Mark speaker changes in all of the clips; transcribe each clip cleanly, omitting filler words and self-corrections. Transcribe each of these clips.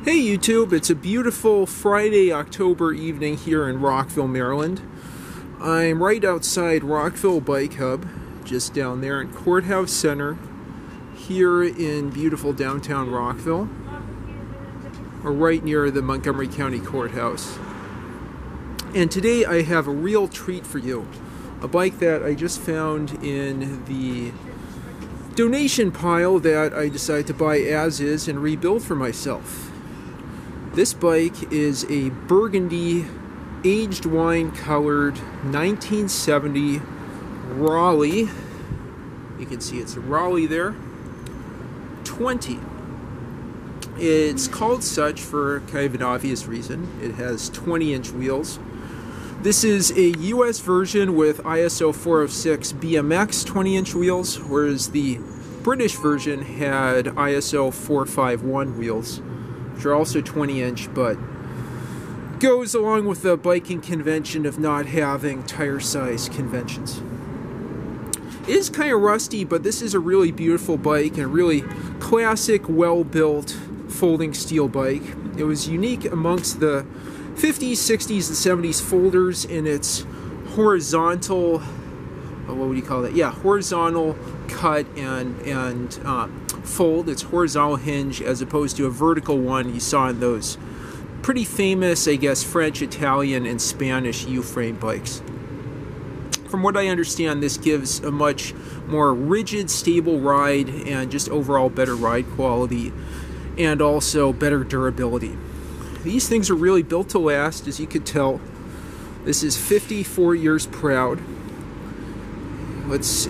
Speaker 1: Hey YouTube, it's a beautiful Friday, October evening here in Rockville, Maryland. I'm right outside Rockville Bike Hub, just down there in Courthouse Center, here in beautiful downtown Rockville, or right near the Montgomery County Courthouse. And today I have a real treat for you, a bike that I just found in the donation pile that I decided to buy as is and rebuild for myself. This bike is a burgundy, aged wine colored 1970 Raleigh. You can see it's a Raleigh there. 20. It's called such for kind of an obvious reason. It has 20-inch wheels. This is a US version with ISO 406 BMX 20-inch wheels, whereas the British version had ISO 451 wheels, which are also 20-inch, but goes along with the biking convention of not having tire size conventions. It is kind of rusty, but this is a really beautiful bike and a really classic, well-built folding steel bike. It was unique amongst the 50s, 60s, and 70s folders in its horizontal, what would you call that? Yeah, horizontal cut and fold. It's horizontal hinge as opposed to a vertical one you saw in those pretty famous, I guess, French, Italian, and Spanish U-frame bikes. From what I understand, this gives a much more rigid, stable ride and just overall better ride quality and also better durability. These things are really built to last, as you could tell. This is 54 years proud. Let's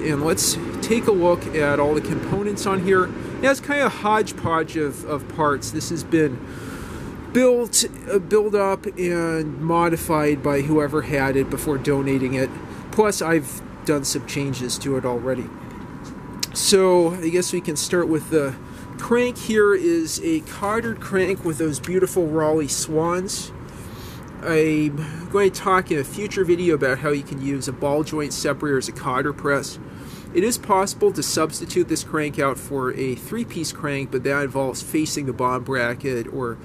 Speaker 1: take a look at all the components on here. It has kind of a hodgepodge of parts. This has been built up and modified by whoever had it before donating it. Plus, I've done some changes to it already. So I guess we can start with the crank. Here is a cothered crank with those beautiful Raleigh swans. I'm going to talk in a future video about how you can use a ball joint separator as a cotter press. It is possible to substitute this crank out for a 3-piece crank, but that involves facing the bomb bracket or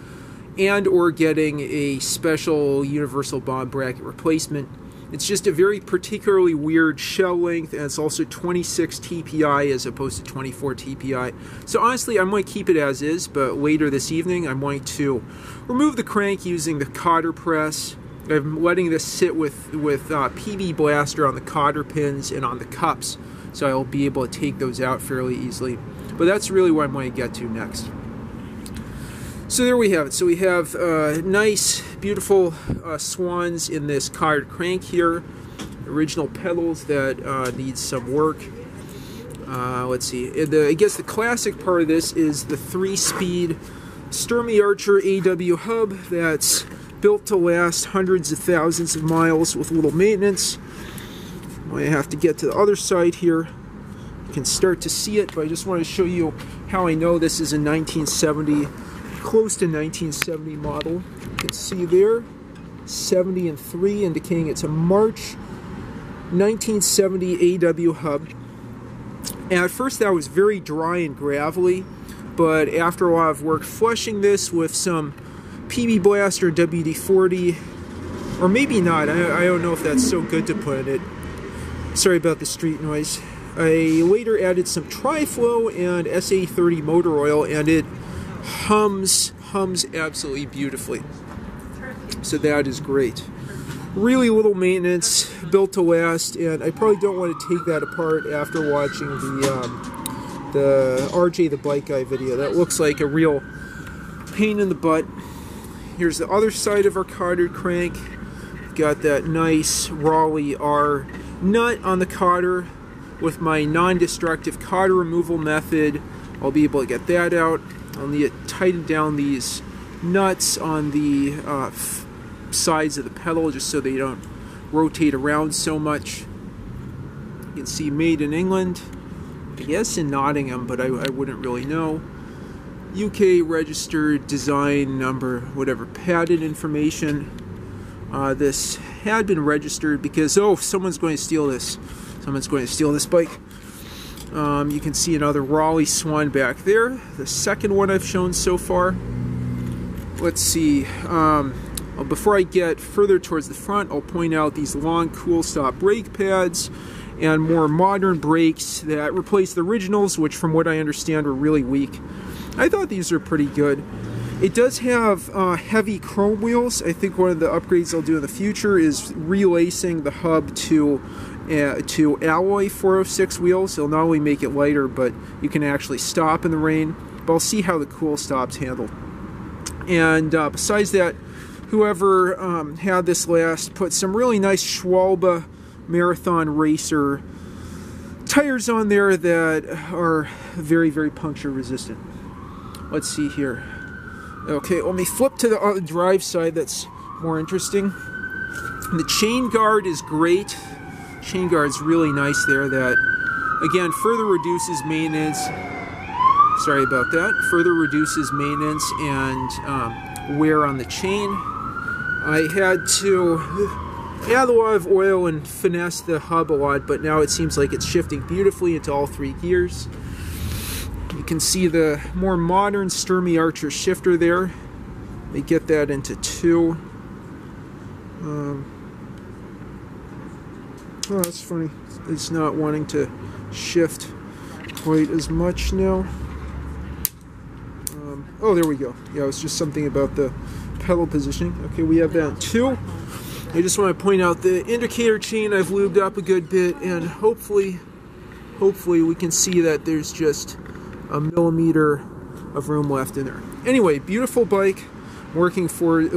Speaker 1: getting a special universal bomb bracket replacement. It's just a very particularly weird shell length, and it's also 26 TPI as opposed to 24 TPI. So honestly, I'm going to keep it as is, but later this evening I'm going to remove the crank using the cotter press. I'm letting this sit with PB Blaster on the cotter pins and on the cups, so I'll be able to take those out fairly easily. But that's really what I'm going to get to next. So there we have it. So we have nice, beautiful swans in this cothered crank here. Original pedals that need some work. Let's see. I guess the classic part of this is the 3-speed Sturmey Archer AW hub that's built to last hundreds of thousands of miles with little maintenance. I have to get to the other side here. You can start to see it, but I just want to show you how I know this is a 1970, close to 1970 model. You can see there 70 and 3 indicating it's a March 1970 AW hub. And at first that was very dry and gravelly, but after a lot of work flushing this with some PB Blaster WD-40, or maybe not, I don't know if that's so good to put in it. Sorry about the street noise. I later added some Tri-Flow and SA30 motor oil, and it hums absolutely beautifully. So that is great. Really little maintenance, built to last, and I probably don't want to take that apart after watching the RJ the Bike Guy video. That looks like a real pain in the butt. Here's the other side of our cothered crank. Got that nice Raleigh R nut on the cotter. With my non-destructive cotter removal method, I'll be able to get that out. I'll need to tighten down these nuts on the sides of the pedal just so they don't rotate around so much. You can see made in England, I guess in Nottingham, but I wouldn't really know. UK registered design number, whatever, patent information. This had been registered because, oh, someone's going to steal this. Someone's going to steal this bike. You can see another Raleigh Swan back there, the second one I've shown so far. let's see. Before I get further towards the front, I'll point out these long cool stop brake pads and more modern brakes that replace the originals, which from what I understand were really weak. I thought these are pretty good. It does have heavy chrome wheels. I think one of the upgrades I'll do in the future is relacing the hub to alloy 406 wheels. It'll not only make it lighter, but you can actually stop in the rain. But I'll see how the cool stop's handled. And besides that, whoever had this last put some really nice Schwalbe Marathon Racer tires on there that are very, very puncture resistant. Let's see here. Okay, let me flip to the drive side. That's more interesting. The chain guard is great. Chain guard's really nice there. That, again, further reduces maintenance. Sorry about that. Further reduces maintenance and wear on the chain. I had to add a lot of oil and finesse the hub a lot, but now it seems like it's shifting beautifully into all 3 gears. You can see the more modern Sturmey Archer shifter there. They get that into 2. Oh, that's funny. It's not wanting to shift quite as much now. Oh, there we go. Yeah, it was just something about the pedal positioning. Okay, we have that 2. I just want to point out the indicator chain I've lubed up a good bit, and hopefully we can see that there's just a millimeter of room left in there. Anyway, beautiful bike. Looking forward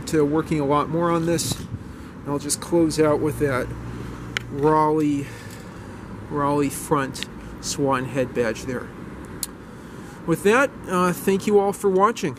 Speaker 1: to working a lot more on this. And I'll just close out with that Raleigh front swan head badge there. With that, thank you all for watching.